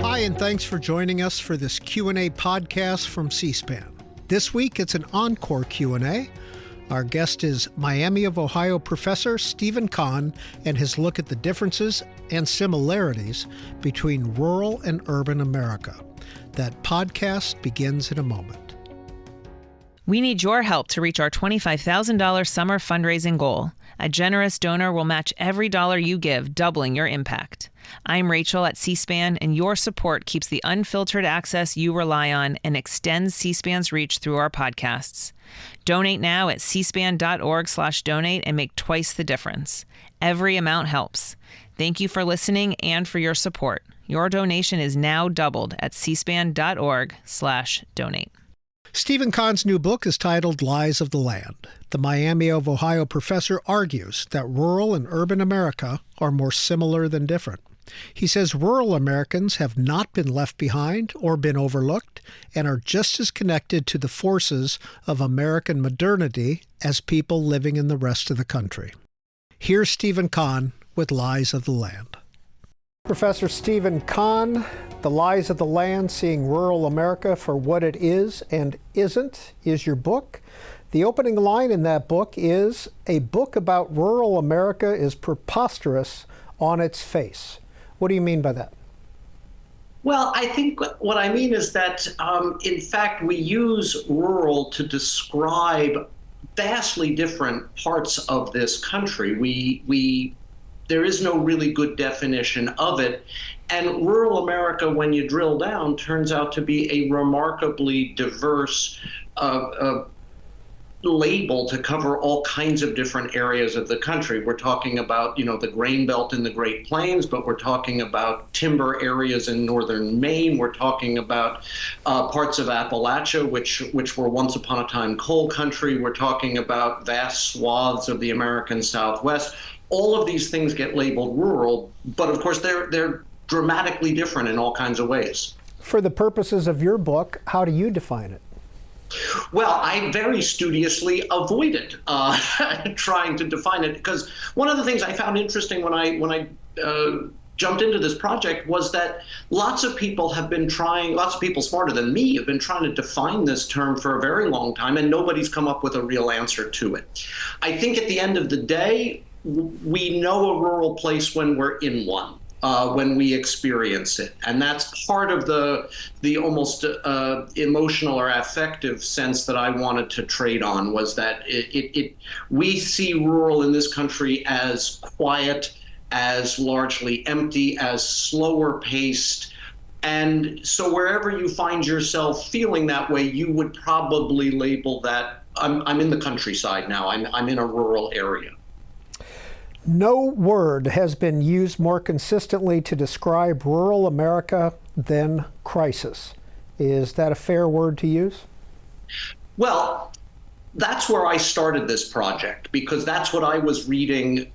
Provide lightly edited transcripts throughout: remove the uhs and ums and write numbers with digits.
Hi, and thanks for joining us for this Q&A podcast from C-SPAN. This week, it's an encore Q&A. Our guest is Miami of Ohio professor Steven Conn and his look at the differences and similarities between rural and urban America. That podcast begins in a moment. We need your help to reach our $25,000 summer fundraising goal. A generous donor will match every dollar you give, doubling your impact. I'm Rachel at C-SPAN, and your support keeps the unfiltered access you rely on and extends C-SPAN's reach through our podcasts. Donate now at cspan.org/donate and make twice the difference. Every amount helps. Thank you for listening and for your support. Your donation is now doubled at cspan.org/donate. Steven Conn's new book is titled Lies of the Land. The Miami of Ohio professor argues that rural and urban America are more similar than different. He says rural Americans have not been left behind or been overlooked and are just as connected to the forces of American modernity as people living in the rest of the country. Here's Steven Conn with Lies of the Land. Professor Steven Conn, The Lies of the Land, Seeing Rural America for What It Is and Isn't, is your book. The opening line in that book is, "A book about rural America is preposterous on its face." What do you mean by that? Well, I think what I mean is that, in fact, we use rural to describe vastly different parts of this country. There is no really good definition of it. And rural America, when you drill down, turns out to be a remarkably diverse label to cover all kinds of different areas of the country. We're talking about, the grain belt in the Great Plains, but we're talking about timber areas in northern Maine. We're talking about parts of Appalachia, which were once upon a time coal country. We're talking about vast swaths of the American Southwest. All of these things get labeled rural, but of course they're dramatically different in all kinds of ways. For the purposes of your book, how do you define it? Well, I very studiously avoided trying to define it, because one of the things I found interesting when I jumped into this project was that lots of people smarter than me have been trying to define this term for a very long time, and nobody's come up with a real answer to it. I think at the end of the day, we know a rural place when we're in one. When we experience it. And that's part of the almost emotional or affective sense that I wanted to trade on, was that we see rural in this country as quiet, as largely empty, as slower paced. And so wherever you find yourself feeling that way, you would probably label that, I'm in the countryside now, I'm in a rural area. No word has been used more consistently to describe rural America than crisis. Is that a fair word to use? Well, that's where I started this project, because that's what I was reading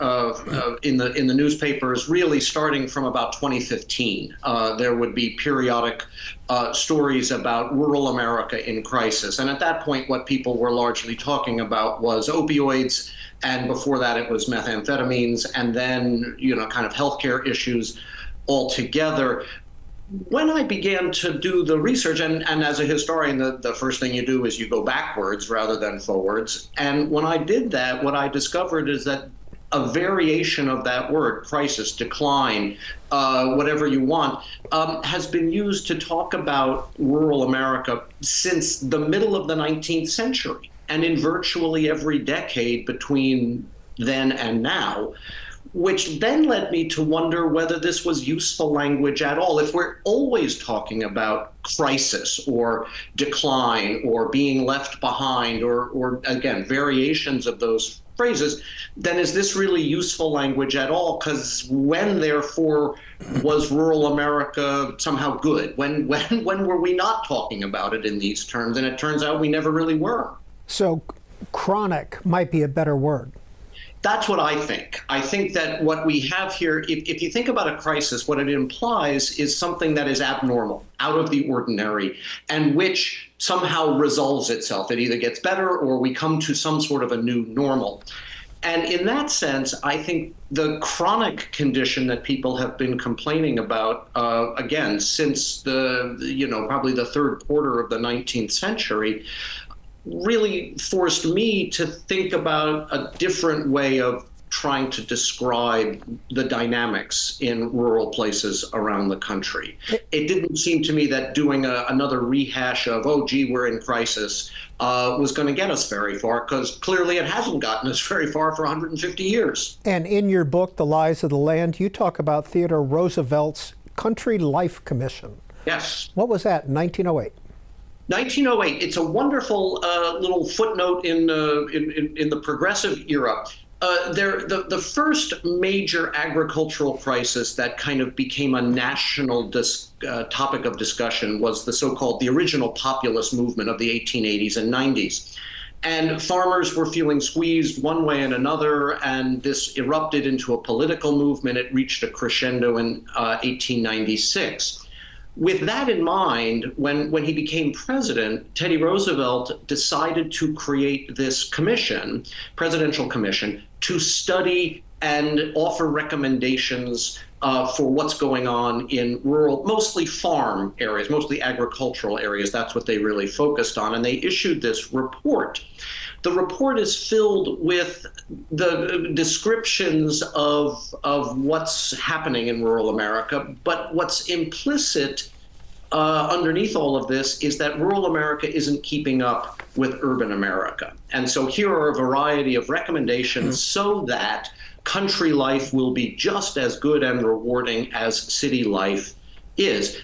in the newspapers, really starting from about 2015. There would be periodic stories about rural America in crisis. And at that point, what people were largely talking about was opioids. And before that, it was methamphetamines, and then, kind of healthcare issues altogether. When I began to do the research, and as a historian, the first thing you do is you go backwards rather than forwards. And when I did that, what I discovered is that a variation of that word, crisis, decline, whatever you want, has been used to talk about rural America since the middle of the 19th century. And in virtually every decade between then and now, which then led me to wonder whether this was useful language at all. If we're always talking about crisis or decline or being left behind or again, variations of those phrases, then is this really useful language at all? Because when, therefore, was rural America somehow good? When were we not talking about it in these terms? And it turns out we never really were. So chronic might be a better word. That's what I think. I think that what we have here, if you think about a crisis, what it implies is something that is abnormal, out of the ordinary, and which somehow resolves itself. It either gets better or we come to some sort of a new normal. And in that sense, I think the chronic condition that people have been complaining about, again, since probably the third quarter of the 19th century, really forced me to think about a different way of trying to describe the dynamics in rural places around the country. It didn't seem to me that doing another rehash of, oh, gee, we're in crisis, was going to get us very far, because clearly it hasn't gotten us very far for 150 years. And in your book, The Lies of the Land, you talk about Theodore Roosevelt's Country Life Commission. Yes. What was that, 1908? 1908. It's a wonderful little footnote in the progressive era. The first major agricultural crisis that kind of became a national topic of discussion was the original populist movement of the 1880s and 90s. And farmers were feeling squeezed one way and another, and this erupted into a political movement. It reached a crescendo in 1896. With that in mind, when he became president, Teddy Roosevelt decided to create this commission, presidential commission, to study and offer recommendations for what's going on in rural, mostly farm areas, mostly agricultural areas. That's what they really focused on. And they issued this report. The report is filled with the descriptions of what's happening in rural America, but what's implicit underneath all of this is that rural America isn't keeping up with urban America. And so here are a variety of recommendations so that country life will be just as good and rewarding as city life is.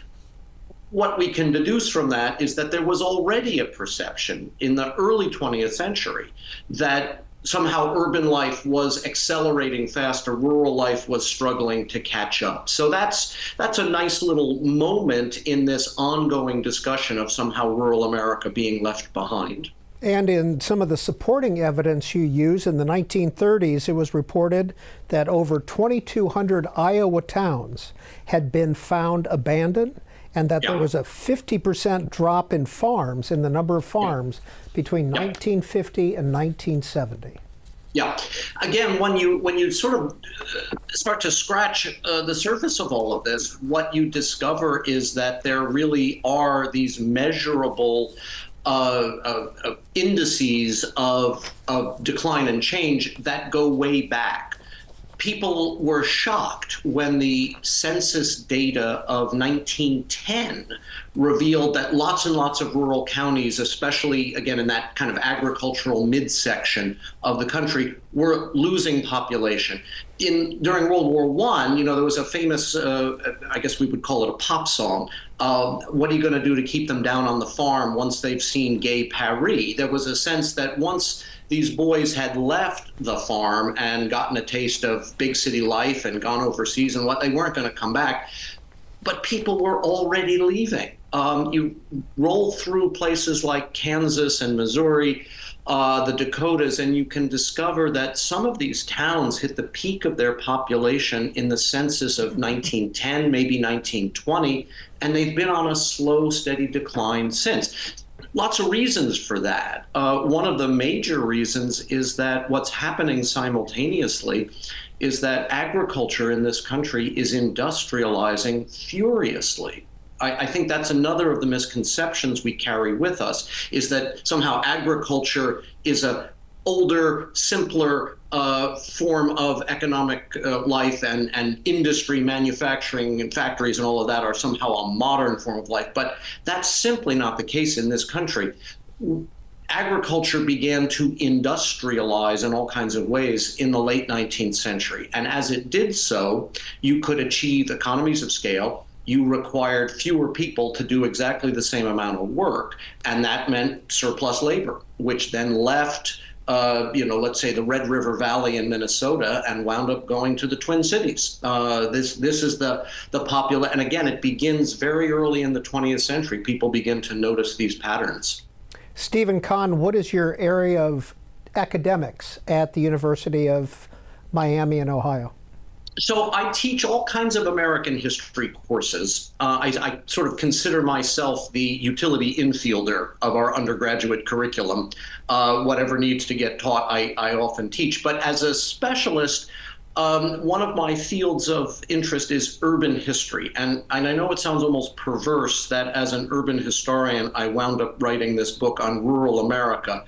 What we can deduce from that is that there was already a perception in the early 20th century that somehow urban life was accelerating faster, rural life was struggling to catch up. So that's a nice little moment in this ongoing discussion of somehow rural America being left behind. And in some of the supporting evidence you use, in the 1930s, it was reported that over 2,200 Iowa towns had been found abandoned, and that there was a 50% drop in farms, in the number of farms, between 1950 and 1970. Yeah. Again, when you sort of start to scratch the surface of all of this, what you discover is that there really are these measurable indices of decline and change that go way back. People were shocked when the census data of 1910 revealed that lots and lots of rural counties, especially, again, in that kind of agricultural midsection of the country, were losing population. During World War I, there was a famous, I guess we would call it a pop song, what are you going to do to keep them down on the farm once they've seen Gay Paris? There was a sense that once these boys had left the farm and gotten a taste of big city life and gone overseas and what, they weren't going to come back. But people were already leaving. You roll through places like Kansas and Missouri, the Dakotas, and you can discover that some of these towns hit the peak of their population in the census of 1910, maybe 1920, and they've been on a slow, steady decline since. Lots of reasons for that. One of the major reasons is that what's happening simultaneously is that agriculture in this country is industrializing furiously. I think that's another of the misconceptions we carry with us, is that somehow agriculture is a older, simpler form of economic life, and industry, manufacturing, and factories and all of that are somehow a modern form of life. But that's simply not the case in this country. Agriculture began to industrialize in all kinds of ways in the late 19th century. And as it did so, you could achieve economies of scale. You required fewer people to do exactly the same amount of work. And that meant surplus labor, which then left let's say the Red River Valley in Minnesota and wound up going to the Twin Cities. This is the popular, and again, it begins very early in the 20th century. People begin to notice these patterns. Steven Conn, what is your area of academics at the University of Miami in Ohio? So I teach all kinds of American history courses. I sort of consider myself the utility infielder of our undergraduate curriculum. Whatever needs to get taught, I often teach. But as a specialist, one of my fields of interest is urban history. And I know it sounds almost perverse that as an urban historian, I wound up writing this book on rural America.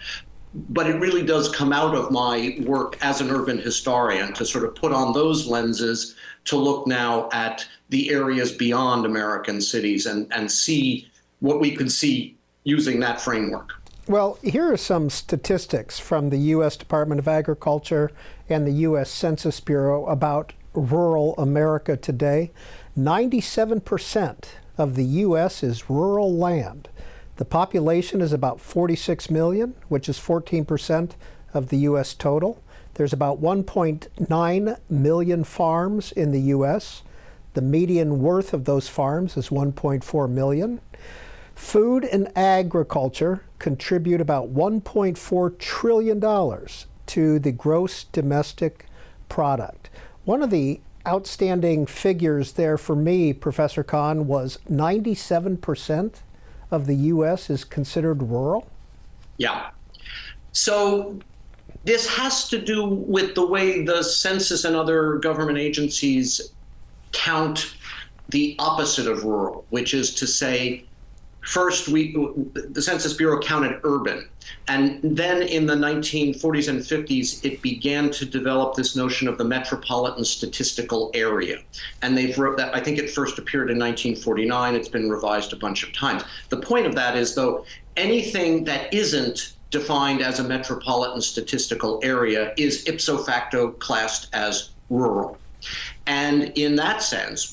But it really does come out of my work as an urban historian to sort of put on those lenses to look now at the areas beyond American cities and see what we could see using that framework. Well, here are some statistics from the U.S. Department of Agriculture and the U.S. Census Bureau about rural America today. 97% of the U.S. is rural land. The population is about 46 million, which is 14% of the U.S. total. There's about 1.9 million farms in the U.S. The median worth of those farms is 1.4 million. Food and agriculture contribute about $1.4 trillion to the gross domestic product. One of the outstanding figures there for me, Professor Conn, was 97% of the U.S. is considered rural? Yeah. So this has to do with the way the census and other government agencies count the opposite of rural, which is to say, first, the Census Bureau counted urban. And then in the 1940s and 50s, it began to develop this notion of the metropolitan statistical area. And they've wrote that, I think it first appeared in 1949. It's been revised a bunch of times. The point of that is, though, anything that isn't defined as a metropolitan statistical area is ipso facto classed as rural. And in that sense,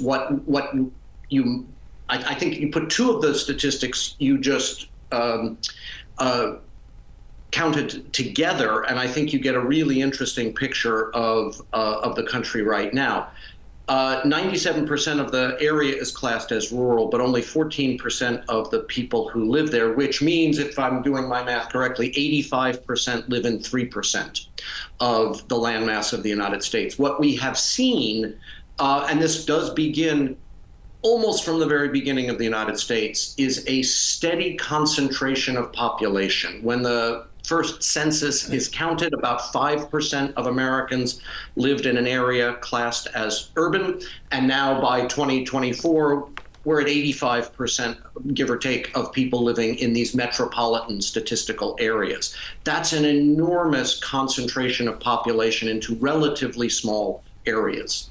I think you put two of the statistics you just counted together, and I think you get a really interesting picture of the country right now. 97% of the area is classed as rural, but only 14% of the people who live there, which means, if I'm doing my math correctly, 85% live in 3% of the landmass of the United States. What we have seen, and this does begin almost from the very beginning of the United States, is a steady concentration of population. When the first census is counted, about 5% of Americans lived in an area classed as urban, and now by 2024, we're at 85%, give or take, of people living in these metropolitan statistical areas. That's an enormous concentration of population into relatively small areas.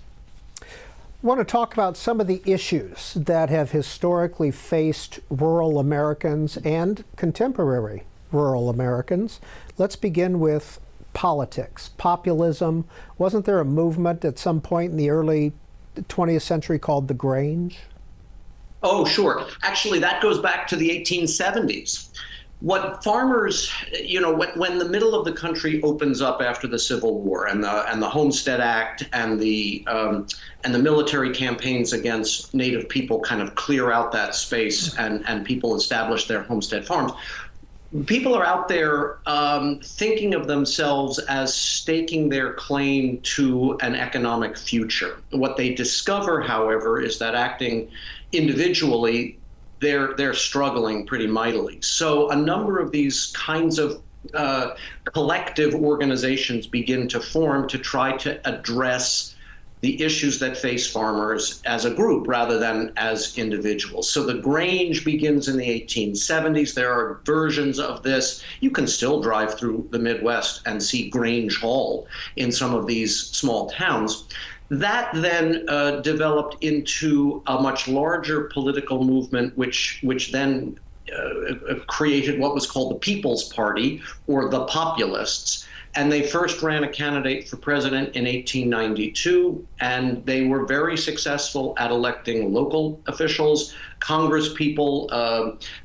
I want to talk about some of the issues that have historically faced rural Americans and contemporary rural Americans. Let's begin with politics. Populism. Wasn't there a movement at some point in the early 20th century called the Grange? Oh, sure. Actually, that goes back to the 1870s. What farmers, when the middle of the country opens up after the Civil War and the Homestead Act and the military campaigns against Native people kind of clear out that space and people establish their homestead farms, people are out there thinking of themselves as staking their claim to an economic future. What they discover, however, is that acting individually, they're struggling pretty mightily. So a number of these kinds of collective organizations begin to form to try to address the issues that face farmers as a group rather than as individuals. So the Grange begins in the 1870s. There are versions of this. You can still drive through the Midwest and see Grange Hall in some of these small towns. That then developed into a much larger political movement, which then created what was called the People's Party, or the Populists. And they first ran a candidate for president in 1892, and they were very successful at electing local officials, congresspeople,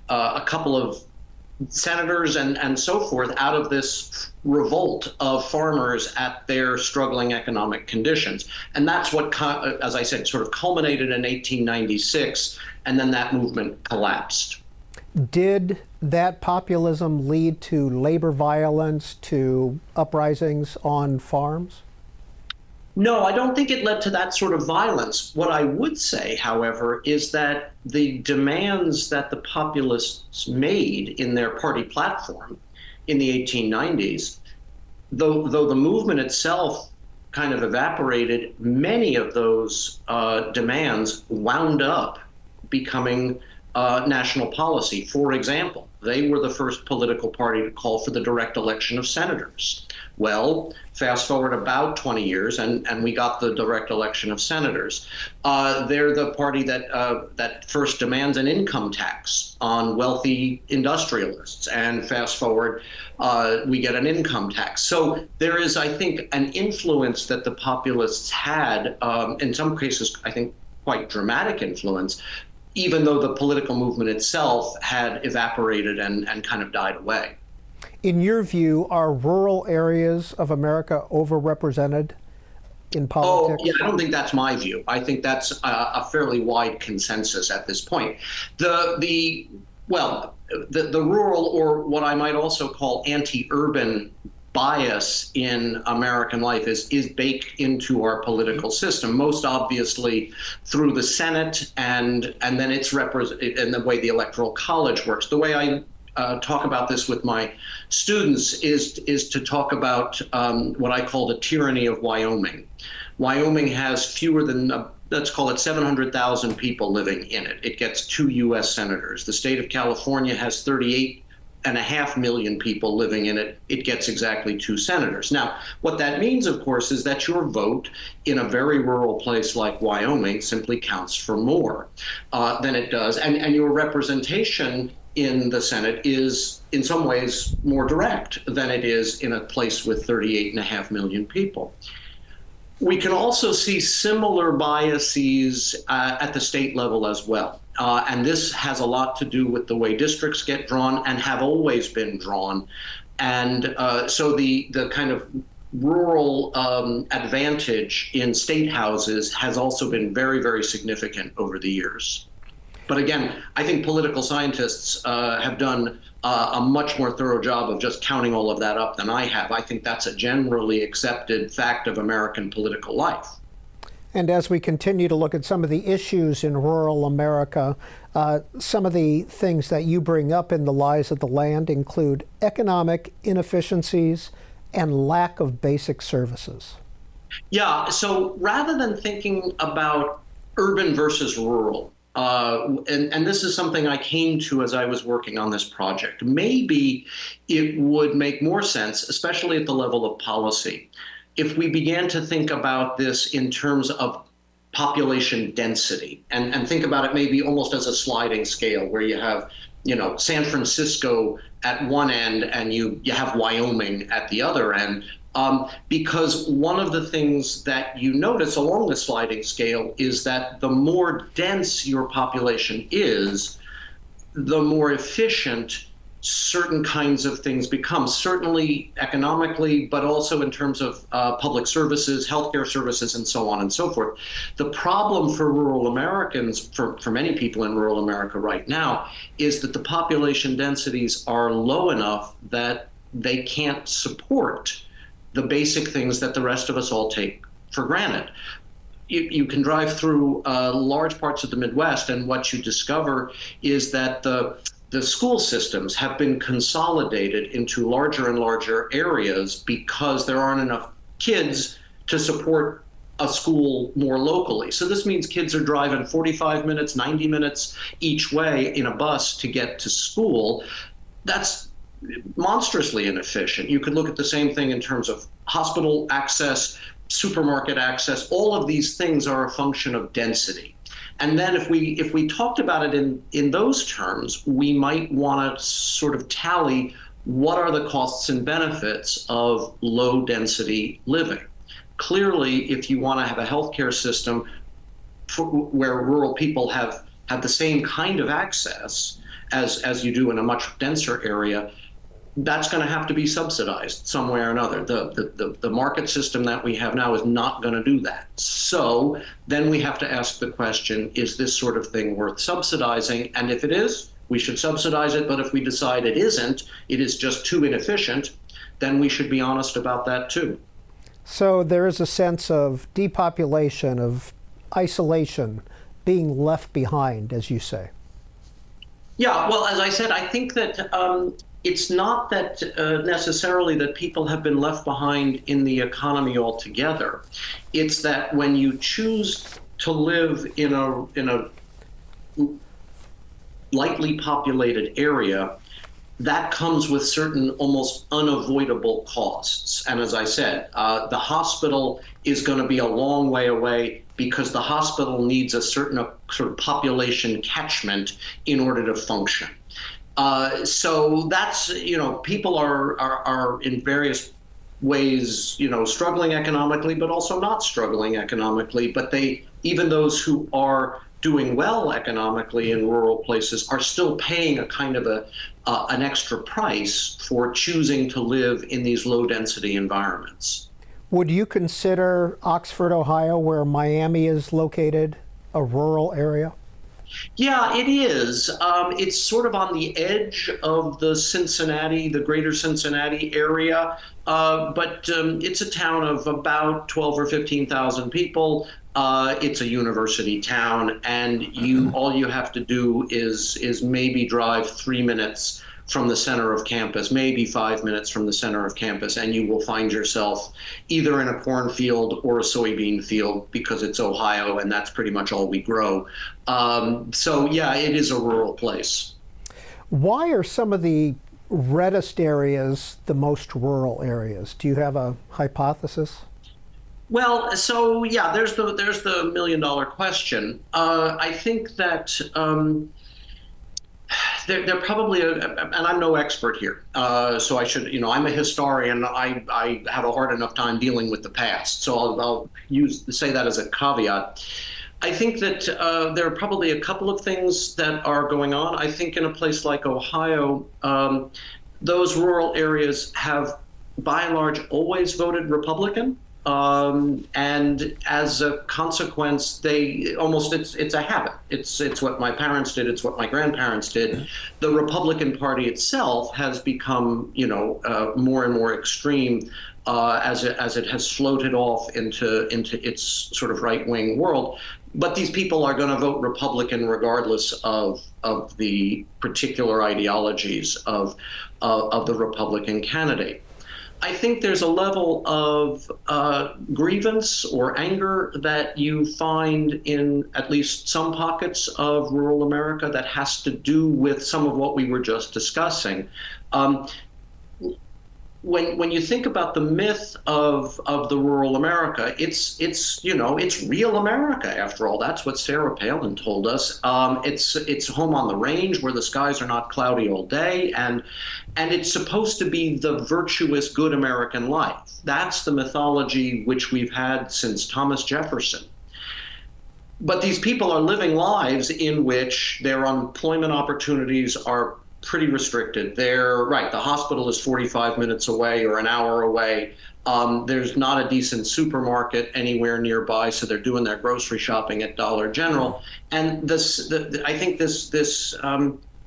a couple of senators and so forth out of this revolt of farmers at their struggling economic conditions. And that's what, as I said, sort of culminated in 1896, and then that movement collapsed. Did that populism lead to labor violence, to uprisings on farms? No, I don't think it led to that sort of violence. What I would say, however, is that the demands that the populists made in their party platform in the 1890s, though the movement itself kind of evaporated, many of those demands wound up becoming national policy. For example, they were the first political party to call for the direct election of senators. Well, fast forward about 20 years, and we got the direct election of senators. They're the party that first demands an income tax on wealthy industrialists, and fast forward, we get an income tax. So there is, I think, an influence that the populists had, in some cases, I think, quite dramatic influence, even though the political movement itself had evaporated and kind of died away. In your view, are rural areas of America overrepresented in politics? Oh, yeah, I don't think that's my view. I think that's a fairly wide consensus at this point. The rural, or what I might also call anti-urban bias in American life is baked into our political system, most obviously through the Senate and then it's represented in the way the Electoral College works. The way I talk about this with my students is to talk about what I call the tyranny of Wyoming. Wyoming has fewer than, let's call it 700,000 people living in it. It gets 2 U.S. senators. The state of California has 38.5 million people living in it. It gets exactly 2 senators. Now, what that means, of course, is that your vote in a very rural place like Wyoming simply counts for more than it does. And your representation in the Senate is in some ways more direct than it is in a place with 38.5 million people. We can also see similar biases at the state level as well. And this has a lot to do with the way districts get drawn and have always been drawn. And so the kind of rural advantage in state houses has also been very, very significant over the years. But again, I think political scientists have done a much more thorough job of just counting all of that up than I have. I think that's a generally accepted fact of American political life. And as we continue to look at some of the issues in rural America, some of the things that you bring up in The Lies of the Land include economic inefficiencies and lack of basic services. Yeah, so rather than thinking about urban versus rural, and this is something I came to as I was working on this project, maybe it would make more sense, especially at the level of policy, if we began to think about this in terms of population density and think about it maybe almost as a sliding scale where you have, San Francisco at one end and you have Wyoming at the other end. Because one of the things that you notice along the sliding scale is that the more dense your population is, the more efficient certain kinds of things become, certainly economically, but also in terms of public services, healthcare services, and so on and so forth. The problem for rural Americans, for many people in rural America right now, is that the population densities are low enough that they can't support the basic things that the rest of us all take for granted. You can drive through large parts of the Midwest, and what you discover is that the school systems have been consolidated into larger and larger areas because there aren't enough kids to support a school more locally. So this means kids are driving 45 minutes, 90 minutes each way in a bus to get to school. That's monstrously inefficient. You could look at the same thing in terms of hospital access, supermarket access. All of these things are a function of density. And then if we talked about it in those terms, we might want to sort of tally what are the costs and benefits of low density living. Clearly, if you want to have a healthcare system where rural people have the same kind of access as you do in a much denser area, that's going to have to be subsidized some way or another. The market system that we have now is not going to do that. So then we have to ask the question, is this sort of thing worth subsidizing? And if it is, we should subsidize it. But if we decide it isn't, it is just too inefficient, then we should be honest about that too. So there is a sense of depopulation, of isolation, being left behind, as you say. Yeah, well, as I said, I think that it's not that necessarily that people have been left behind in the economy altogether. It's that when you choose to live in a lightly populated area, that comes with certain almost unavoidable costs. And as I said, the hospital is going to be a long way away because the hospital needs a certain sort of population catchment in order to function. So that's, people are in various ways, struggling economically, but also not struggling economically. But even those who are doing well economically in rural places are still paying a kind of an extra price for choosing to live in these low density environments. Would you consider Oxford, Ohio, where Miami is located, a rural area? Yeah, it is. It's sort of on the edge of the greater Cincinnati area, but it's a town of about 12 or 15,000 people. It's a university town, and all you have to do is maybe drive 3 minutes from the center of campus, maybe 5 minutes from the center of campus, and you will find yourself either in a cornfield or a soybean field, because it's Ohio and that's pretty much all we grow. So yeah, it is a rural place. Why are some of the reddest areas the most rural areas? Do you have a hypothesis? Well, so yeah, there's the million-dollar question. I think that they're probably, and I'm no expert here, so I should, I'm a historian. I have a hard enough time dealing with the past, so I'll say that as a caveat. I think that there are probably a couple of things that are going on. I think in a place like Ohio, those rural areas have, by and large, always voted Republican. And as a consequence, it's a habit. It's what my parents did. It's what my grandparents did. The Republican Party itself has become, more and more extreme as it has floated off into its sort of right-wing world. But these people are going to vote Republican regardless of the particular ideologies of the Republican candidate. I think there's a level of grievance or anger that you find in at least some pockets of rural America that has to do with some of what we were just discussing. When you think about the myth of the rural America, it's real America after all. That's what Sarah Palin told us. It's home on the range where the skies are not cloudy all day, and it's supposed to be the virtuous, good American life. That's the mythology which we've had since Thomas Jefferson. But these people are living lives in which their employment opportunities are pretty restricted. The hospital is 45 minutes away or an hour away. There's not a decent supermarket anywhere nearby, so they're doing their grocery shopping at Dollar General. And I think this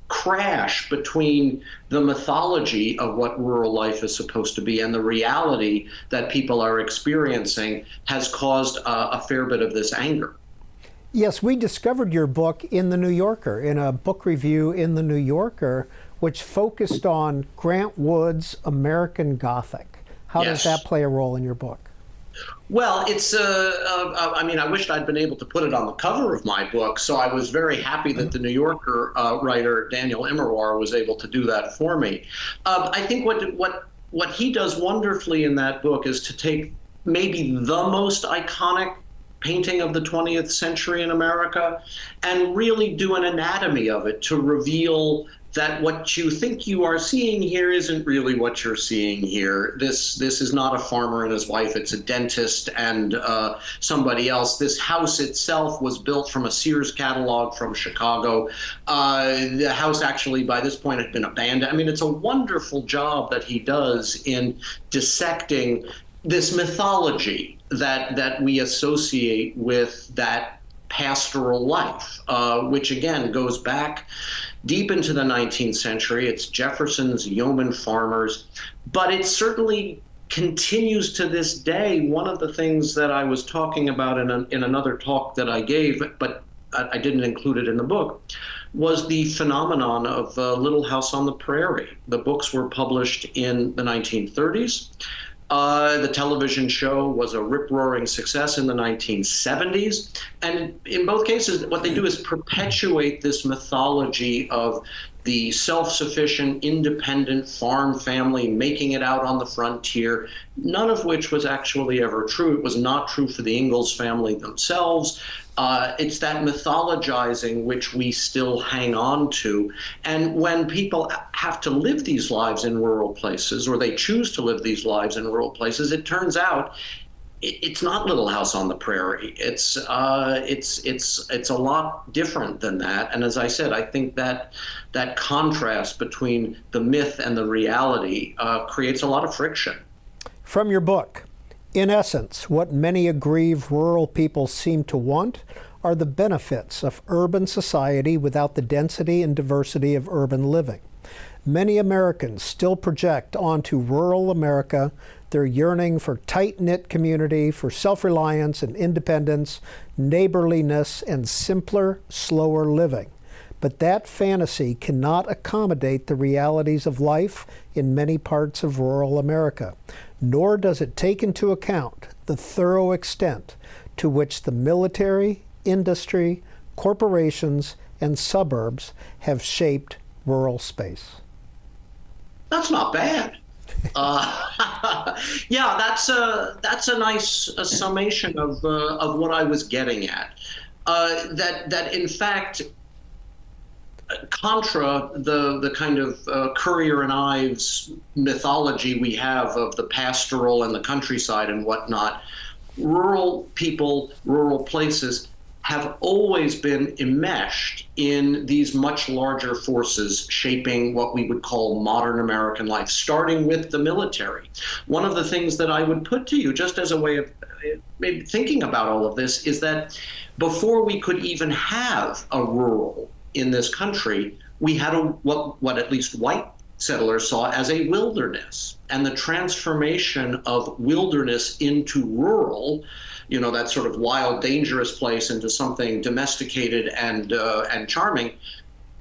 crash between the mythology of what rural life is supposed to be and the reality that people are experiencing has caused a fair bit of this anger. Yes, we discovered your book in The New Yorker, in a book review in The New Yorker, which focused on Grant Wood's American Gothic. How does that play a role in your book? Well, I wished I'd been able to put it on the cover of my book, so I was very happy that the New Yorker writer Daniel Immerwahr was able to do that for me. I think what he does wonderfully in that book is to take maybe the most iconic painting of the 20th century in America and really do an anatomy of it to reveal that what you think you are seeing here isn't really what you're seeing here. This is not a farmer and his wife, it's a dentist and somebody else. This house itself was built from a Sears catalog from Chicago. The house actually by this point had been abandoned. I mean, it's a wonderful job that he does in dissecting this mythology that we associate with that pastoral life, which again goes back deep into the 19th century. It's Jefferson's yeoman farmers, but it certainly continues to this day. One of the things that I was talking about in another talk that I gave, but I didn't include it in the book, was the phenomenon of Little House on the Prairie. The books were published in the 1930s. The television show was a rip-roaring success in the 1970s. And in both cases, what they do is perpetuate this mythology of the self-sufficient, independent farm family making it out on the frontier, none of which was actually ever true. It was not true for the Ingalls family themselves. It's that mythologizing which we still hang on to. And when people have to live these lives in rural places, or they choose to live these lives in rural places, it turns out it's not Little House on the Prairie. It's a lot different than that. And as I said, I think that contrast between the myth and the reality creates a lot of friction. From your book, in essence, what many aggrieved rural people seem to want are the benefits of urban society without the density and diversity of urban living. Many Americans still project onto rural America their yearning for tight-knit community, for self-reliance and independence, neighborliness, and simpler, slower living. But that fantasy cannot accommodate the realities of life in many parts of rural America, nor does it take into account the thorough extent to which the military, industry, corporations, and suburbs have shaped rural space. That's not bad. Yeah, that's a nice summation of what I was getting at. That in fact, contra the kind of Currier and Ives mythology we have of the pastoral and the countryside and whatnot, rural people, rural places have always been enmeshed in these much larger forces shaping what we would call modern American life, starting with the military. One of the things that I would put to you, just as a way of maybe thinking about all of this, is that before we could even have a rural in this country, we had what at least white settlers saw as a wilderness. And the transformation of wilderness into rural, that sort of wild, dangerous place, into something domesticated and charming,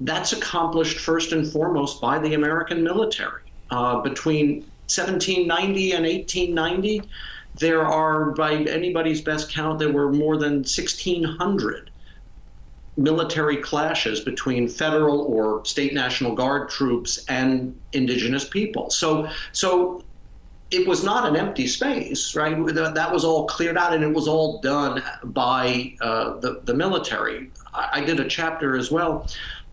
that's accomplished first and foremost by the American military. Between 1790 and 1890, there are, by anybody's best count, there were more than 1,600 military clashes between federal or state National Guard troops and indigenous people. So it was not an empty space, right? That was all cleared out, and it was all done by the military. I did a chapter as well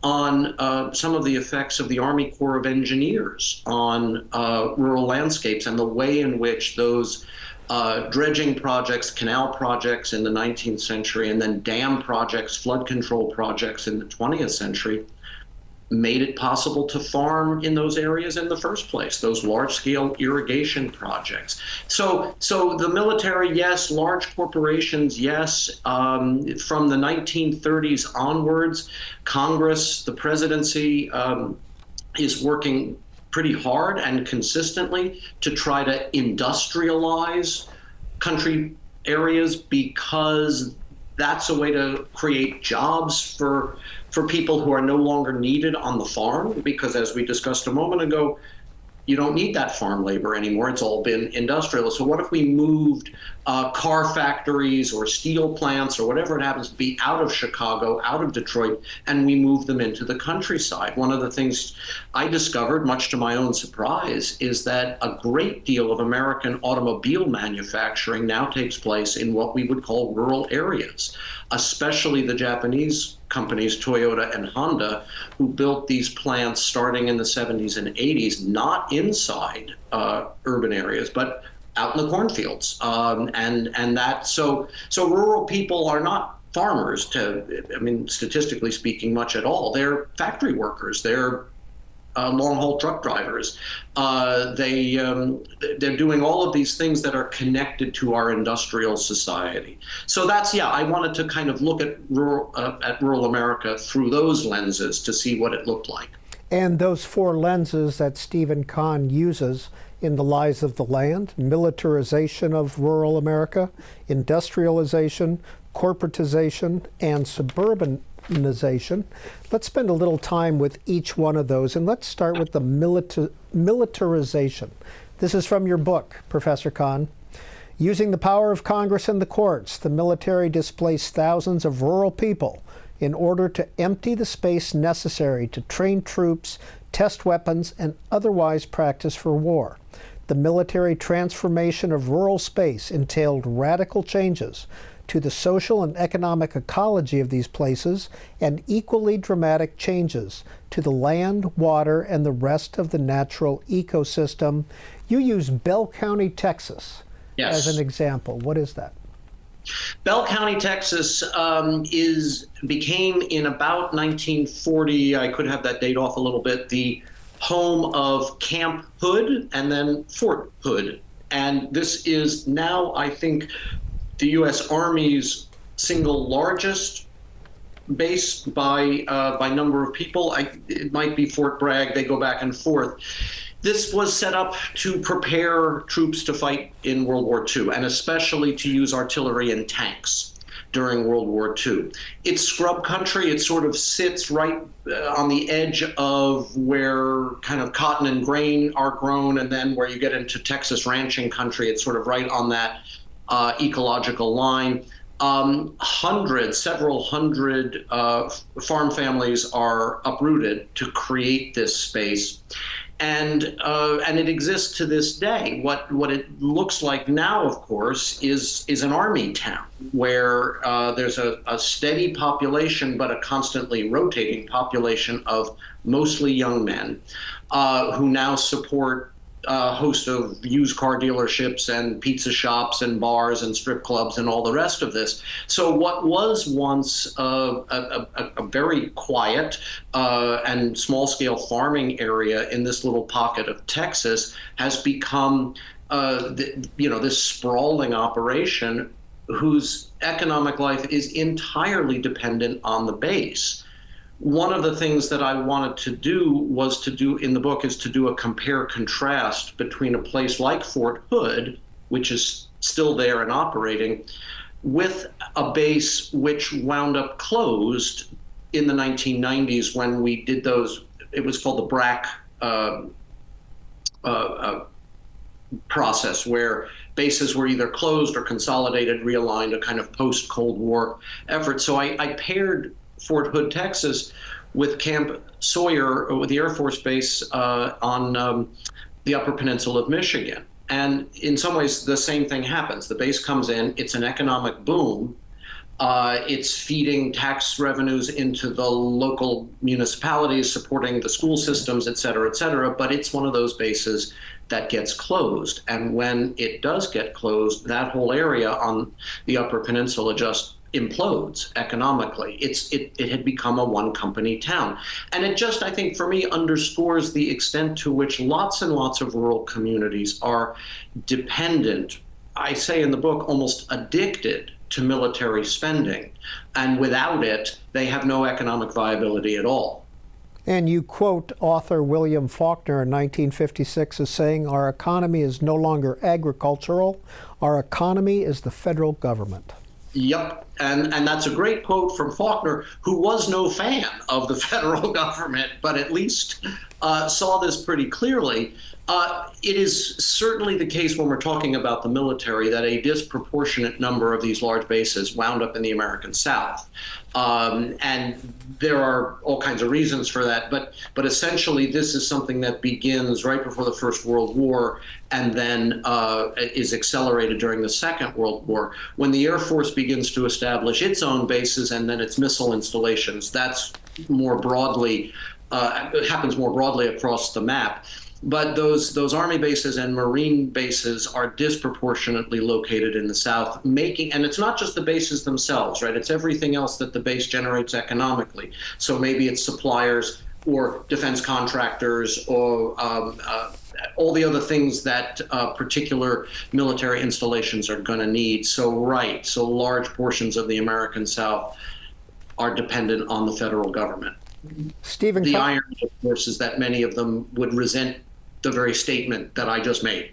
on some of the effects of the Army Corps of Engineers on rural landscapes and the way in which those dredging projects, canal projects in the 19th century, and then dam projects, flood control projects in the 20th century made it possible to farm in those areas in the first place, those large-scale irrigation projects. So the military, yes. Large corporations, yes. From the 1930s onwards, Congress, the presidency, is working pretty hard and consistently to try to industrialize country areas, because that's a way to create jobs for people who are no longer needed on the farm, because as we discussed a moment ago, you don't need that farm labor anymore. It's all been industrial. So what if we moved car factories or steel plants or whatever it happens to be out of Chicago, out of Detroit, and we move them into the countryside? One of the things I discovered, much to my own surprise, is that a great deal of American automobile manufacturing now takes place in what we would call rural areas, especially the Japanese companies, Toyota and Honda, who built these plants starting in the 70s and 80s, not inside urban areas, but out in the cornfields. And that, so rural people are not farmers, statistically speaking, much at all. They're factory workers. They're long-haul truck drivers. They're doing all of these things that are connected to our industrial society. So that's, I wanted to kind of look at rural America through those lenses to see what it looked like. And those four lenses that Steven Conn uses in The Lies of the Land, Militarization of Rural America, Industrialization, Corporatization, and Suburbanization. Let's spend a little time with each one of those, and let's start with the militarization. This is from your book, Professor Conn. Using the power of Congress and the courts, the military displaced thousands of rural people in order to empty the space necessary to train troops, test weapons, and otherwise practice for war. The military transformation of rural space entailed radical changes to the social and economic ecology of these places and equally dramatic changes to the land, water, and the rest of the natural ecosystem. You use Bell County, Texas, as an example. What is that? Bell County, Texas became in about 1940, I could have that date off a little bit, the home of Camp Hood and then Fort Hood. And this is now, I think, the U.S. Army's single largest base by number of people. It might be Fort Bragg. They go back and forth. This was set up to prepare troops to fight in World War II, and especially to use artillery and tanks during World War II. It's scrub country. It sort of sits right on the edge of where kind of cotton and grain are grown, and then where you get into Texas ranching country, it's sort of right on that ecological line. Several hundred farm families are uprooted to create this space. And it exists to this day. What it looks like now, of course, is an army town where there's a steady population, but a constantly rotating population of mostly young men who now support a host of used car dealerships and pizza shops and bars and strip clubs and all the rest of this. So what was once a very quiet and small-scale farming area in this little pocket of Texas has become, this sprawling operation whose economic life is entirely dependent on the base. One of the things that I wanted to do in the book is to do a compare-contrast between a place like Fort Hood, which is still there and operating, with a base which wound up closed in the 1990s when we did those. It was called the BRAC process, where bases were either closed or consolidated, realigned, a kind of post-Cold War effort. So I paired Fort Hood, Texas, with Camp Sawyer, with the Air Force Base on the Upper Peninsula of Michigan. And in some ways, the same thing happens. The base comes in, it's an economic boom. It's feeding tax revenues into the local municipalities, supporting the school systems, et cetera, but it's one of those bases that gets closed. And when it does get closed, that whole area on the Upper Peninsula just implodes economically. It had become a one-company town. And it just, I think, for me, underscores the extent to which lots and lots of rural communities are dependent, I say in the book, almost addicted to military spending. And without it, they have no economic viability at all. And you quote author William Faulkner in 1956 as saying, "Our economy is no longer agricultural. Our economy is the federal government." Yep, and that's a great quote from Faulkner, who was no fan of the federal government, but at least saw this pretty clearly. It is certainly the case when we're talking about the military that a disproportionate number of these large bases wound up in the American South. And there are all kinds of reasons for that, but essentially this is something that begins right before the First World War and then is accelerated during the Second World War. When the Air Force begins to establish its own bases and then its missile installations, that's more broadly, happens more broadly across the map. But those Army bases and Marine bases are disproportionately located in the South, and it's not just the bases themselves, right? It's everything else that the base generates economically. So maybe it's suppliers or defense contractors or all the other things that particular military installations are going to need. So large portions of the American South are dependent on the federal government. Steven The Conn. irony, of course, is that many of them would resent the very statement that I just made.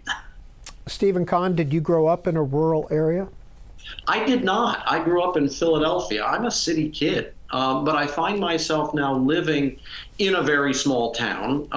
Steven Conn, did you grow up in a rural area? I did not. I grew up in Philadelphia. I'm a city kid, but I find myself now living in a very small town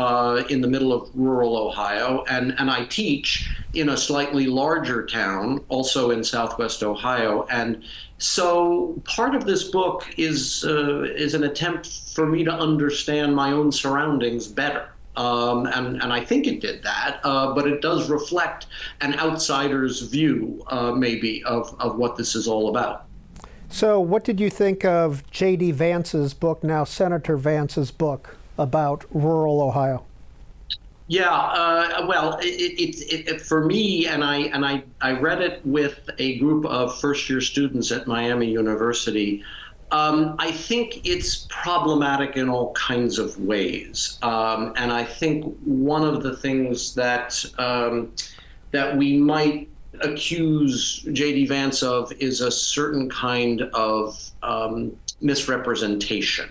in the middle of rural Ohio, and I teach in a slightly larger town, also in Southwest Ohio. And so part of this book is an attempt for me to understand my own surroundings better. And I think it did that, but it does reflect an outsider's view, maybe, of what this is all about. So what did you think of J.D. Vance's book, now Senator Vance's book, about rural Ohio? Yeah, well, it for me, and I read it with a group of first-year students at Miami University. I think it's problematic in all kinds of ways, and I think one of the things that that we might accuse J.D. Vance of is a certain kind of misrepresentation.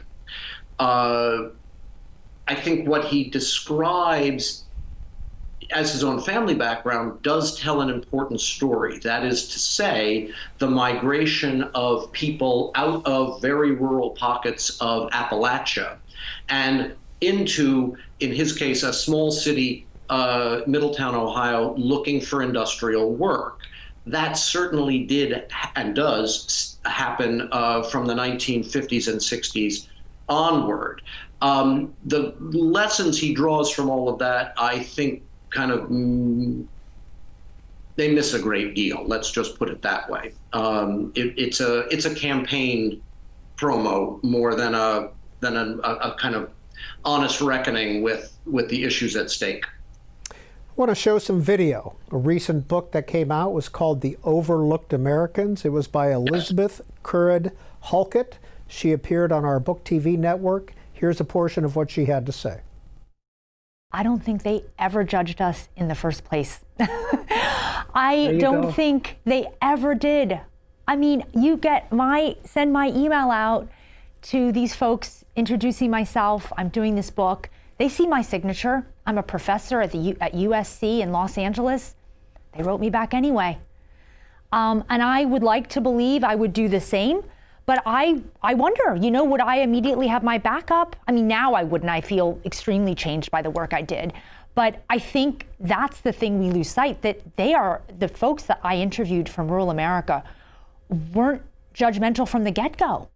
I think what he describes as his own family background does tell an important story. That is to say, the migration of people out of very rural pockets of Appalachia and into, in his case, a small city, Middletown, Ohio, looking for industrial work. That certainly did and does happen from the 1950s and 60s onward. The lessons he draws from all of that, I think, kind of they miss a great deal. Let's just put it that way. It's a campaign promo more than a kind of honest reckoning with the issues at stake. I want to show some video. A recent book that came out was called The Overlooked Americans. It was by Elizabeth Currid Halkett. She appeared on our Book TV network. Here's a portion of what she had to say. I don't think they ever judged us in the first place. I don't think they ever did. I mean, send my email out to these folks introducing myself. I'm doing this book. They see my signature. I'm a professor at USC in Los Angeles. They wrote me back anyway. And I would like to believe I would do the same. But I wonder, would I immediately have my backup? I mean, now I wouldn't. I feel extremely changed by the work I did. But I think that's the thing we lose sight, that they are, the folks that I interviewed from rural America weren't judgmental from the get-go.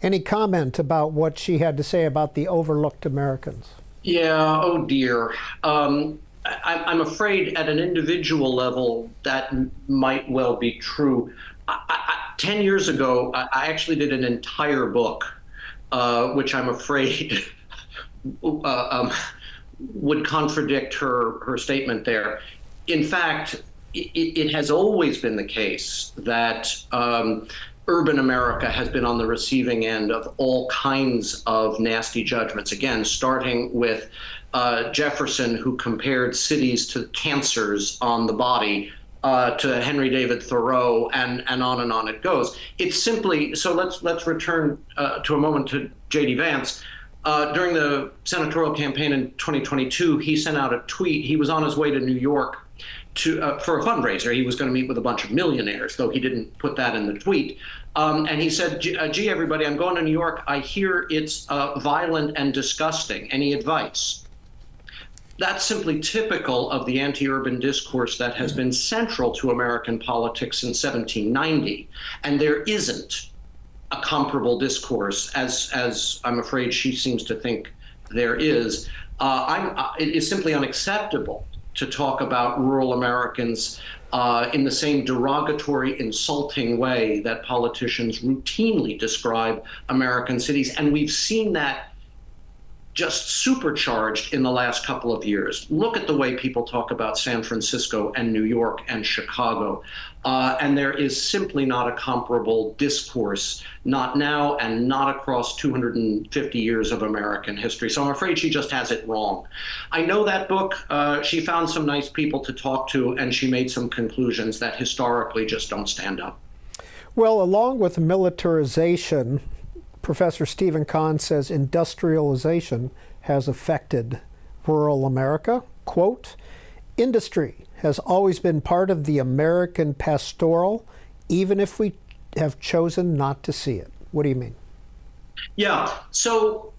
Any comment about what she had to say about the overlooked Americans? Yeah, oh dear. I'm afraid at an individual level that might well be true. 10 years ago, I actually did an entire book, which I'm afraid would contradict her statement there. In fact, it has always been the case that urban America has been on the receiving end of all kinds of nasty judgments. Again, starting with Jefferson, who compared cities to cancers on the body, to Henry David Thoreau, and on it goes. It's simply, so let's return to a moment to J.D. Vance. During the senatorial campaign in 2022, he sent out a tweet. He was on his way to New York for a fundraiser. He was going to meet with a bunch of millionaires, though he didn't put that in the tweet. And he said, gee, everybody, I'm going to New York. I hear it's violent and disgusting. Any advice? That's simply typical of the anti-urban discourse that has been central to American politics since 1790. And there isn't a comparable discourse, as I'm afraid she seems to think there is. It is simply unacceptable to talk about rural Americans in the same derogatory, insulting way that politicians routinely describe American cities. And we've seen that just supercharged in the last couple of years. Look at the way people talk about San Francisco and New York and Chicago. And there is simply not a comparable discourse, not now and not across 250 years of American history. So I'm afraid she just has it wrong. I know that book, she found some nice people to talk to, and she made some conclusions that historically just don't stand up. Well, along with militarization, Professor Steven Conn says industrialization has affected rural America, quote, industry has always been part of the American pastoral, even if we have chosen not to see it. What do you mean? Yeah. So,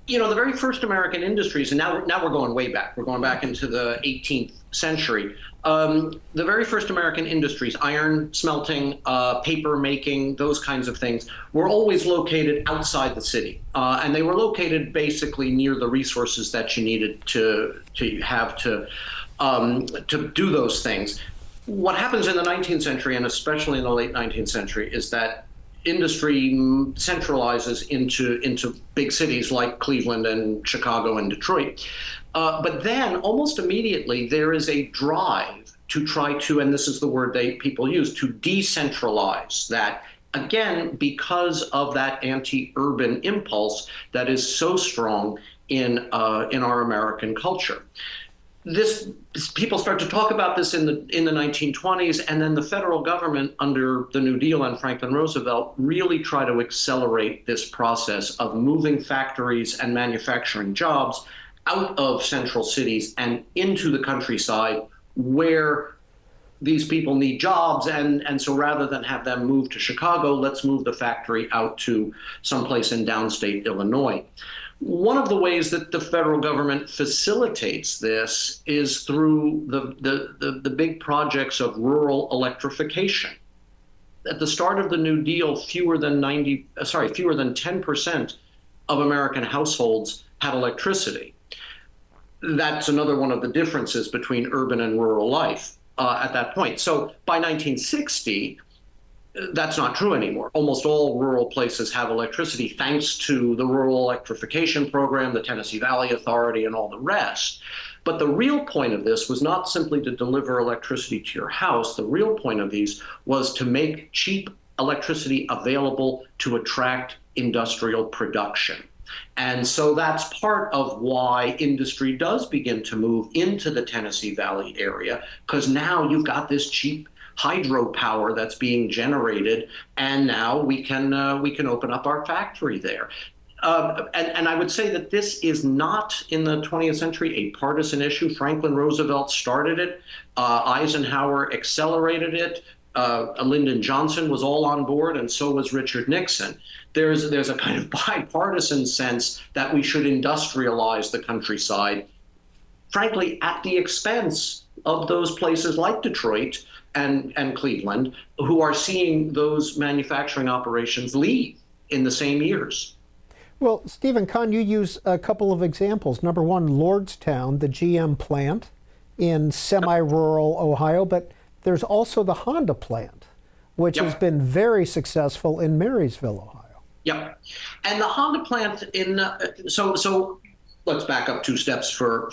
the very first American industries, and now we're going way back. We're going back into the 18th century. The very first American industries, iron smelting, paper making, those kinds of things, were always located outside the city. And they were located basically near the resources that you needed to have to do those things. What happens in the 19th century, and especially in the late 19th century, is that industry centralizes into big cities like Cleveland and Chicago and Detroit. But then almost immediately there is a drive to try to, and this is the word people use, to decentralize that, again, because of that anti-urban impulse that is so strong in our American culture. People start to talk about this in the 1920s, and then the federal government under the New Deal and Franklin Roosevelt really try to accelerate this process of moving factories and manufacturing jobs out of central cities and into the countryside where these people need jobs. And so rather than have them move to Chicago, let's move the factory out to someplace in downstate Illinois. One of the ways that the federal government facilitates this is through the big projects of rural electrification. At the start of the New Deal, fewer than 10% of American households had electricity. That's another one of the differences between urban and rural life at that point. So by 1960, that's not true anymore. Almost all rural places have electricity thanks to the Rural Electrification Program, the Tennessee Valley Authority, and all the rest. But the real point of this was not simply to deliver electricity to your house. The real point of these was to make cheap electricity available to attract industrial production. And so that's part of why industry does begin to move into the Tennessee Valley area, because now you've got this cheap hydropower that's being generated, and now we can open up our factory there. And I would say that this is not in the 20th century a partisan issue. Franklin Roosevelt started it. Eisenhower accelerated it. Lyndon Johnson was all on board, and so was Richard Nixon. There's a kind of bipartisan sense that we should industrialize the countryside, frankly, at the expense of those places like Detroit and Cleveland, who are seeing those manufacturing operations leave in the same years. Well, Steven Conn, you use a couple of examples. Number one, Lordstown, the GM plant in semi-rural Ohio, but there's also the Honda plant, which has been very successful in Marysville, Ohio. Yep. And the Honda plant so let's back up 2 steps for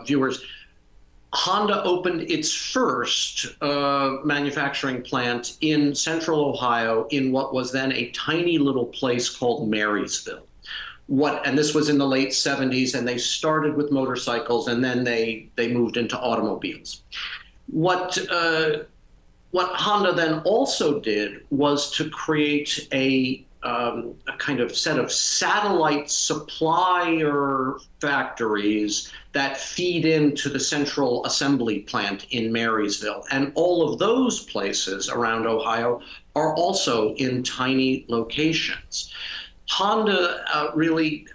viewers. Honda opened its first manufacturing plant in central Ohio in what was then a tiny little place called Marysville. And this was in the late 70s, and they started with motorcycles, and then they moved into automobiles. What Honda then also did was to create a kind of set of satellite supplier factories that feed into the central assembly plant in Marysville. And all of those places around Ohio are also in tiny locations. Honda really,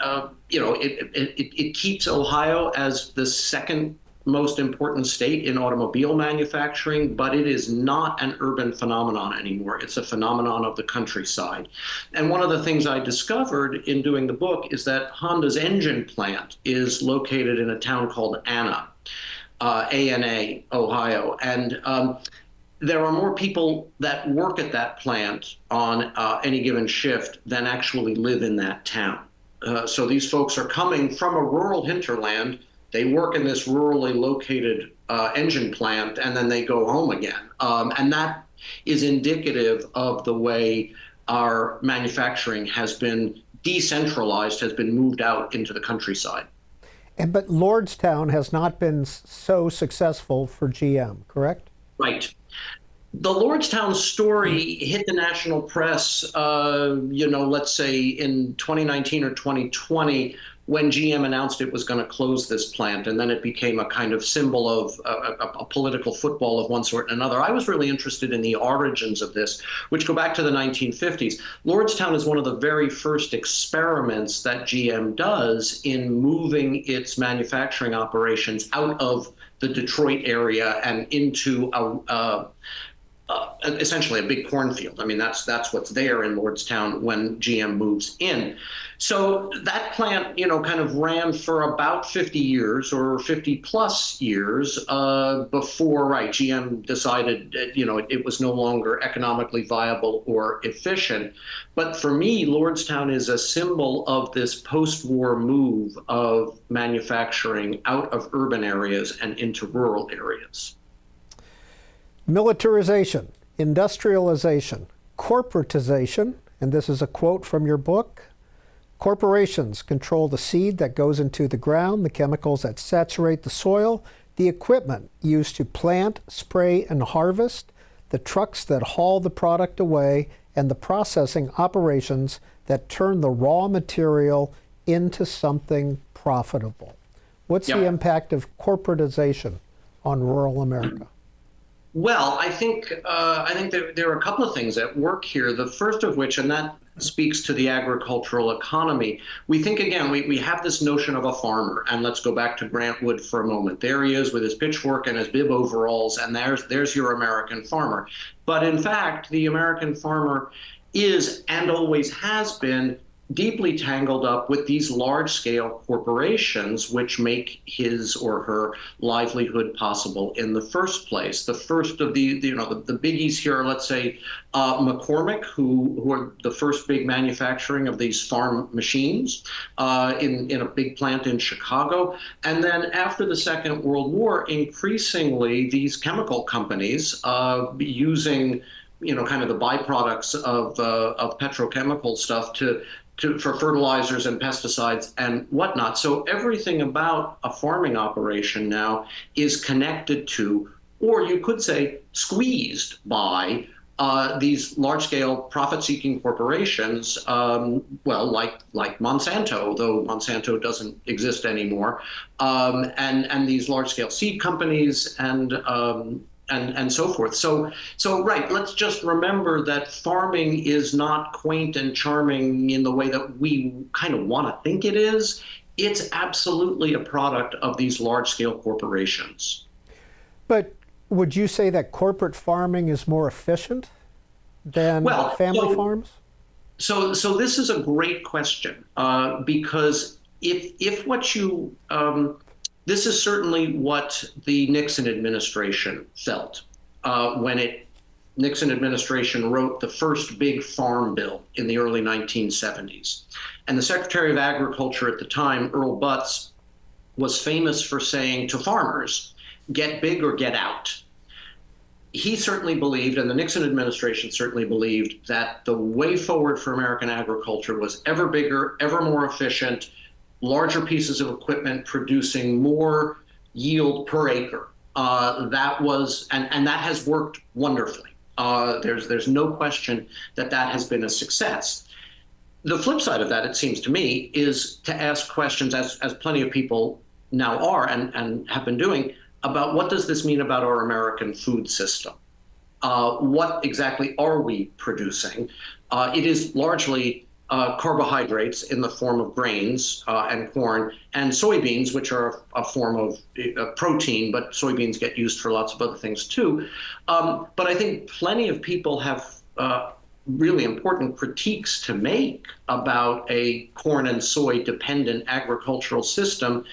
it keeps Ohio as the second most important state in automobile manufacturing, but it is not an urban phenomenon anymore. It's a phenomenon of the countryside. And one of the things I discovered in doing the book is that Honda's engine plant is located in a town called Anna, A-N-A, Ohio. And there are more people that work at that plant on any given shift than actually live in that town. So these folks are coming from a rural hinterland. They work in this rurally located engine plant, and then they go home again. And that is indicative of the way our manufacturing has been decentralized, has been moved out into the countryside. But Lordstown has not been so successful for GM, correct? Right. The Lordstown story hit the national press, let's say in 2019 or 2020, when GM announced it was going to close this plant, and then it became a kind of symbol of a political football of one sort and another. I was really interested in the origins of this, which go back to the 1950s. Lordstown is one of the very first experiments that GM does in moving its manufacturing operations out of the Detroit area and into essentially a big cornfield. I mean, that's what's there in Lordstown when GM moves in. So that plant, kind of ran for about 50 years or 50 plus years before, GM decided, it was no longer economically viable or efficient. But for me, Lordstown is a symbol of this post-war move of manufacturing out of urban areas and into rural areas. Militarization, industrialization, corporatization, and this is a quote from your book. Corporations control the seed that goes into the ground, the chemicals that saturate the soil, the equipment used to plant, spray, and harvest, the trucks that haul the product away, and the processing operations that turn the raw material into something profitable. What's the impact of corporatization on rural America? Well, I think there are a couple of things at work here. The first of which, and that speaks to the agricultural economy. We think, again, we have this notion of a farmer, and let's go back to Grant Wood for a moment. There he is with his pitchfork and his bib overalls, and there's your American farmer. But in fact, the American farmer is, and always has been, deeply tangled up with these large-scale corporations which make his or her livelihood possible in the first place. The first of the biggies here are, let's say, McCormick, who are the first big manufacturing of these farm machines in a big plant in Chicago. And then after the Second World War, increasingly these chemical companies using kind of the byproducts of petrochemical stuff for fertilizers and pesticides and whatnot. So everything about a farming operation now is connected to, or you could say squeezed by, these large-scale profit-seeking corporations, like Monsanto, though Monsanto doesn't exist anymore, and these large-scale seed companies and so forth. So let's just remember that farming is not quaint and charming in the way that we kind of want to think it is. It's absolutely a product of these large-scale corporations. But would you say that corporate farming is more efficient than family farms? So this is a great question, because if what you this is certainly what the Nixon administration felt when Nixon administration wrote the first big farm bill in the early 1970s. And the Secretary of Agriculture at the time, Earl Butz, was famous for saying to farmers, get big or get out. He certainly believed, and the Nixon administration certainly believed, that the way forward for American agriculture was ever bigger, ever more efficient, larger pieces of equipment producing more yield per acre. That was, and that has worked wonderfully. There's no question that has been a success. The flip side of that, it seems to me, is to ask questions, as plenty of people now are and have been doing, about what does this mean about our American food system? What exactly are we producing? It is largely carbohydrates in the form of grains and corn, and soybeans, which are a form of protein, but soybeans get used for lots of other things too. But I think plenty of people have really important critiques to make about a corn and soy dependent agricultural system.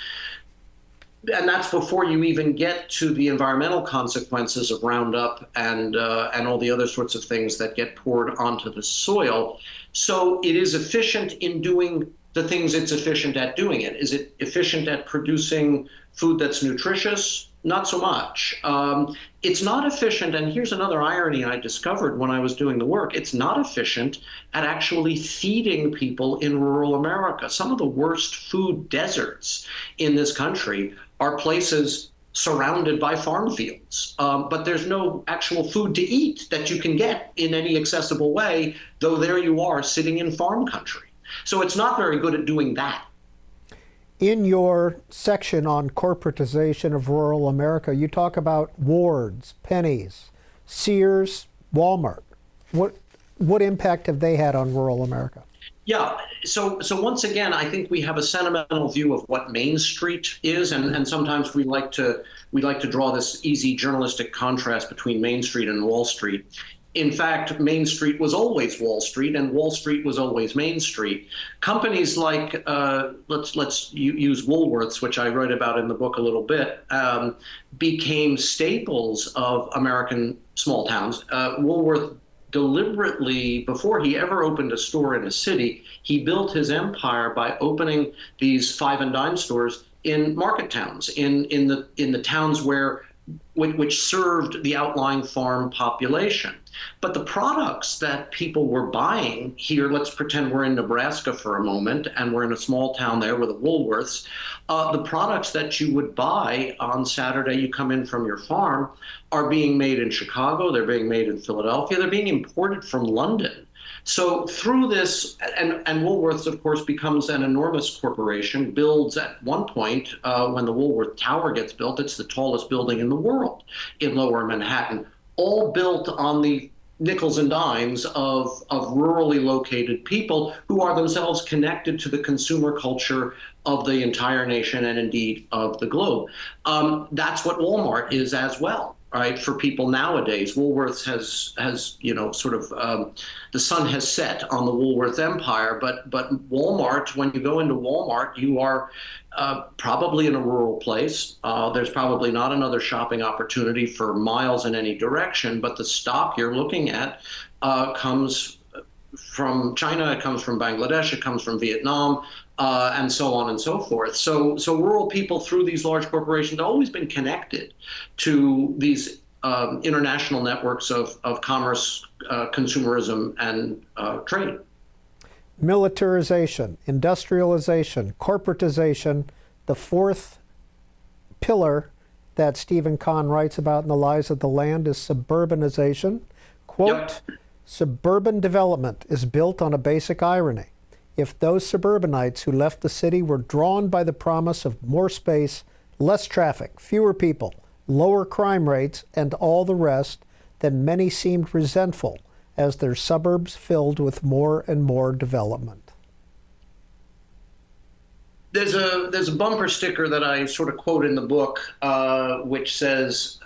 And that's before you even get to the environmental consequences of Roundup and all the other sorts of things that get poured onto the soil. So it is efficient in doing the things it's efficient at doing it. Is it efficient at producing food that's nutritious? Not so much. It's not efficient, and here's another irony I discovered when I was doing the work. It's not efficient at actually feeding people in rural America. Some of the worst food deserts in this country are places surrounded by farm fields, but there's no actual food to eat that you can get in any accessible way, though there you are sitting in farm country. So it's not very good at doing that. In your section on corporatization of rural America, you talk about Wards, Pennies, Sears, Walmart. What impact have they had on rural America? Yeah. So once again, I think we have a sentimental view of what Main Street is, and sometimes we like to draw this easy journalistic contrast between Main Street and Wall Street. In fact, Main Street was always Wall Street, and Wall Street was always Main Street. Companies like let's use Woolworths, which I write about in the book a little bit, became staples of American small towns. Woolworth deliberately, before he ever opened a store in a city, he built his empire by opening these five and dime stores in market towns, in the towns which served the outlying farm population. But the products that people were buying here, let's pretend we're in Nebraska for a moment, and we're in a small town there with the Woolworths. The products that you would buy on Saturday, you come in from your farm, are being made in Chicago, they're being made in Philadelphia, they're being imported from London. So through this, and Woolworths, of course, becomes an enormous corporation, builds at one point, when the Woolworth Tower gets built, it's the tallest building in the world in Lower Manhattan, all built on the nickels and dimes of rurally located people who are themselves connected to the consumer culture of the entire nation and indeed of the globe. That's what Walmart is as well. Right, for people nowadays, Woolworths has sort of the sun has set on the Woolworths empire. But Walmart, when you go into Walmart, you are probably in a rural place. There's probably not another shopping opportunity for miles in any direction. But the stock you're looking at comes from China, it comes from Bangladesh, it comes from Vietnam, and so on and so forth. So rural people through these large corporations have always been connected to these international networks of commerce, consumerism, and trade. Militarization, industrialization, corporatization, the fourth pillar that Steven Conn writes about in The Lies of the Land is suburbanization. Quote, yep. Suburban development is built on a basic irony. If those suburbanites who left the city were drawn by the promise of more space, less traffic, fewer people, lower crime rates, and all the rest, then many seemed resentful as their suburbs filled with more and more development. There's a bumper sticker that I sort of quote in the book, which says,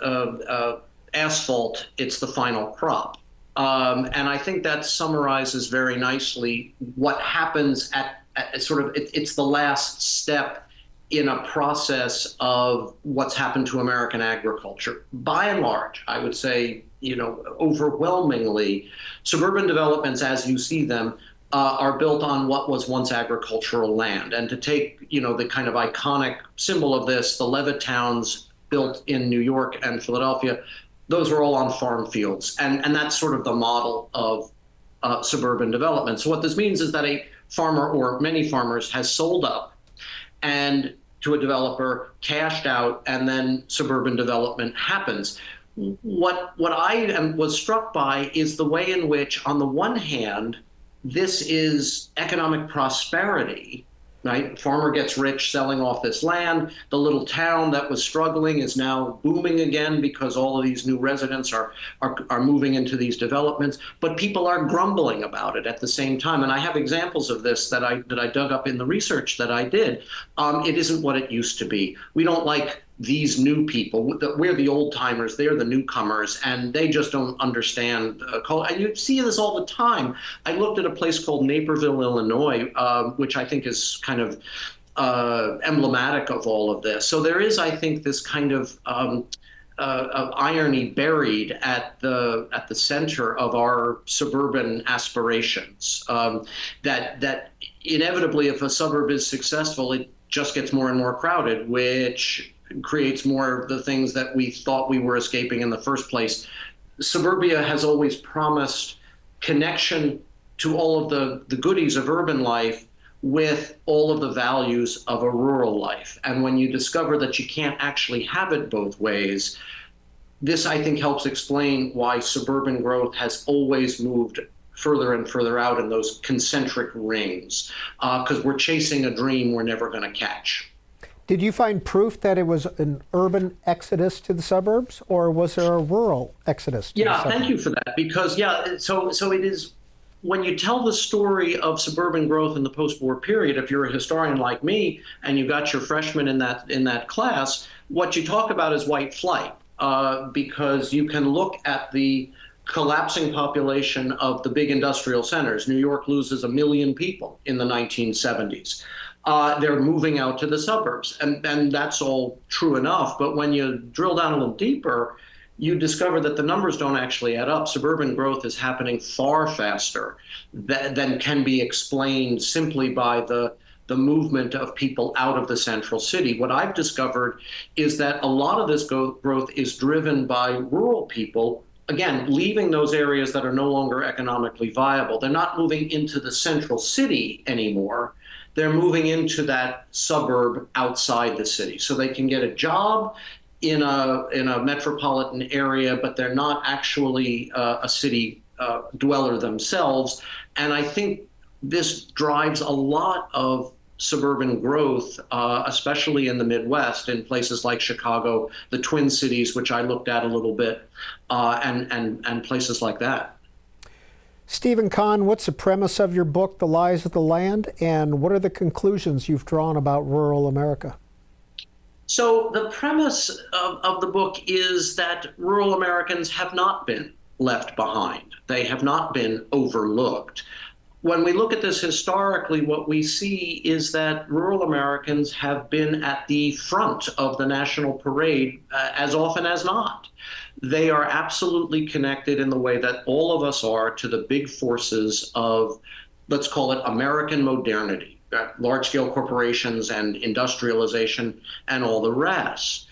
asphalt, it's the final crop. And I think that summarizes very nicely what happens at sort of, it's the last step in a process of what's happened to American agriculture. By and large, I would say, overwhelmingly, suburban developments as you see them are built on what was once agricultural land. And to take, the kind of iconic symbol of this, the Levittowns built in New York and Philadelphia, those are all on farm fields. And that's sort of the model of suburban development. So what this means is that a farmer or many farmers has sold up and to a developer, cashed out, and then suburban development happens. What I was struck by is the way in which, on the one hand, this is economic prosperity, right? Farmer gets rich selling off this land. The little town that was struggling is now booming again because all of these new residents are moving into these developments. But people are grumbling about it at the same time. And I have examples of this that I dug up in the research that I did. It isn't what it used to be. We don't like these new people. We're the old timers, they're the newcomers, and they just don't understand culture. And you see this all the time. I looked at a place called Naperville, Illinois, which I think is kind of emblematic of all of this. So there is, I think, this kind of irony buried at the center of our suburban aspirations. That inevitably, if a suburb is successful, it just gets more and more crowded, which creates more of the things that we thought we were escaping in the first place. Suburbia has always promised connection to all of the goodies of urban life with all of the values of a rural life. And when you discover that you can't actually have it both ways, this, I think, helps explain why suburban growth has always moved further and further out in those concentric rings, because we're chasing a dream we're never going to catch. Did you find proof that it was an urban exodus to the suburbs, or was there a rural exodus to the suburbs? Thank you for that, because so it is. When you tell the story of suburban growth in the post-war period, if you're a historian like me and you got your freshmen in that class, what you talk about is white flight, because you can look at the collapsing population of the big industrial centers. New York loses 1 million people in the 1970s. They're moving out to the suburbs, and that's all true enough. But when you drill down a little deeper, you discover that the numbers don't actually add up. Suburban growth is happening far faster than can be explained simply by the movement of people out of the central city. What I've discovered is that a lot of this growth is driven by rural people, again, leaving those areas that are no longer economically viable. They're not moving into the central city anymore. They're moving into that suburb outside the city, so they can get a job in a metropolitan area, but they're not actually a city dweller themselves. And I think this drives a lot of suburban growth, especially in the Midwest, in places like Chicago, the Twin Cities, which I looked at a little bit, and places like that. Steven Conn, what's the premise of your book, The Lies of the Land, and what are the conclusions you've drawn about rural America? So the premise of the book is that rural Americans have not been left behind. They have not been overlooked. When we look at this historically, what we see is that rural Americans have been at the front of the national parade as often as not. They are absolutely connected in the way that all of us are to the big forces of, let's call it, American modernity. Large-scale corporations and industrialization and all the rest.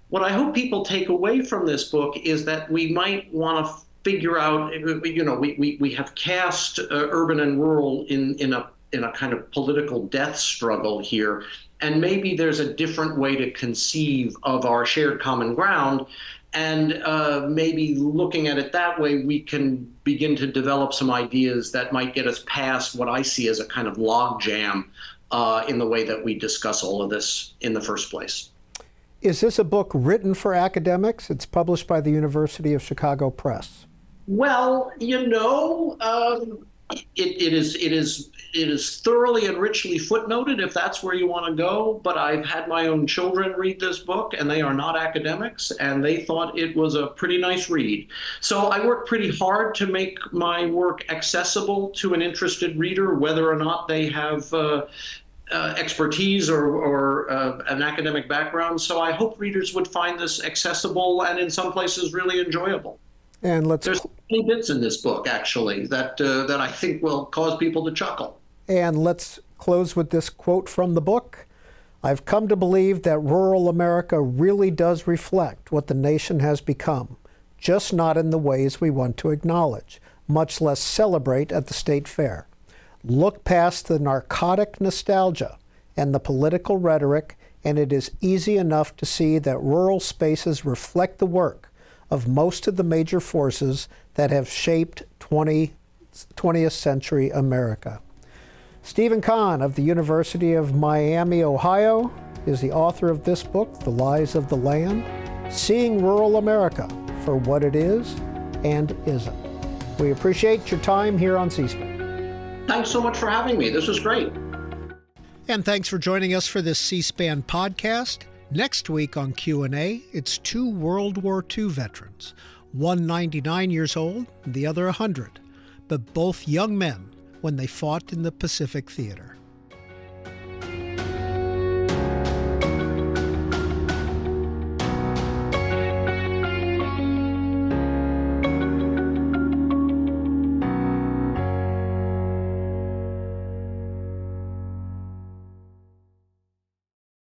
What I hope people take away from this book is that we might want to figure out, we have cast urban and rural in a kind of political death struggle here, and maybe there's a different way to conceive of our shared common ground. And maybe looking at it that way, we can begin to develop some ideas that might get us past what I see as a kind of logjam in the way that we discuss all of this in the first place. Is this a book written for academics? It's published by the University of Chicago Press. Well, it is thoroughly and richly footnoted, if that's where you want to go. But I've had my own children read this book, and they are not academics, and they thought it was a pretty nice read. So I work pretty hard to make my work accessible to an interested reader, whether or not they have expertise or an academic background. So I hope readers would find this accessible and in some places really enjoyable. And there's many bits in this book, actually, that I think will cause people to chuckle. And let's close with this quote from the book. I've come to believe that rural America really does reflect what the nation has become, just not in the ways we want to acknowledge, much less celebrate at the state fair. Look past the narcotic nostalgia and the political rhetoric, and it is easy enough to see that rural spaces reflect the work of most of the major forces that have shaped 20th century America. Steven Conn of the University of Miami, Ohio, is the author of this book, The Lies of the Land, Seeing Rural America for What It Is and Isn't. We appreciate your time here on C-SPAN. Thanks so much for having me. This was great. And thanks for joining us for this C-SPAN podcast. Next week on Q&A, it's 2 World War II veterans, one 99 years old and the other 100, but both young men when they fought in the Pacific Theater.